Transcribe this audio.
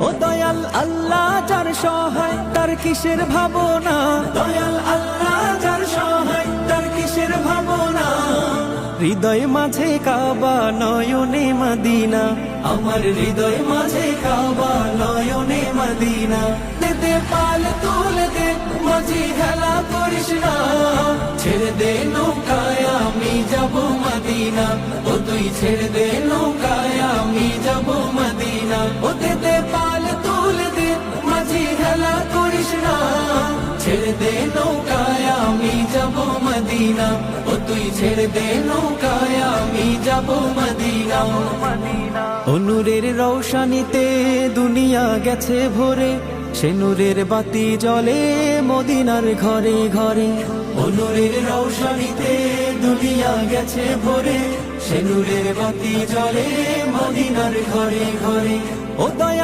ও দয়াল আল্লাহ যার সহায় তার কিসের ভাবনা, দয়াল আল্লাহ যার সহায় তার কিসের ভাবনা। হৃদয় মাঝে কাবা নয়নে মদিনা, আমার হৃদয় মাঝে কাবা নয়নে মদিনা। দে পাল তুলে দে মাঝি হেলা করিস না, ছেড়ে দে নৌকায় আমি যাব মদিনা। ও তুই ছেড়ে দে নৌকায় আমি যাব মদিনা। ও দে পাল তুলে দে মাঝি হেলা করিস না, ছেড়ে দে নৌকায় আমি যাব মদিনা। ও তুই ছেড়ে দে নৌকায় আমি যাব মদিনা। ও নূরের রৌশানীতে দুনিয়া গেছে ভরে, সে নূরের বাতি জ্বলে মদিনার ঘরে ঘরে। ও নূরের রৌশানীতে দুনিয়া গেছে ভরে, সে নূরের বাতি জ্বলে মদিনার ঘরে ঘরে। ও দয়া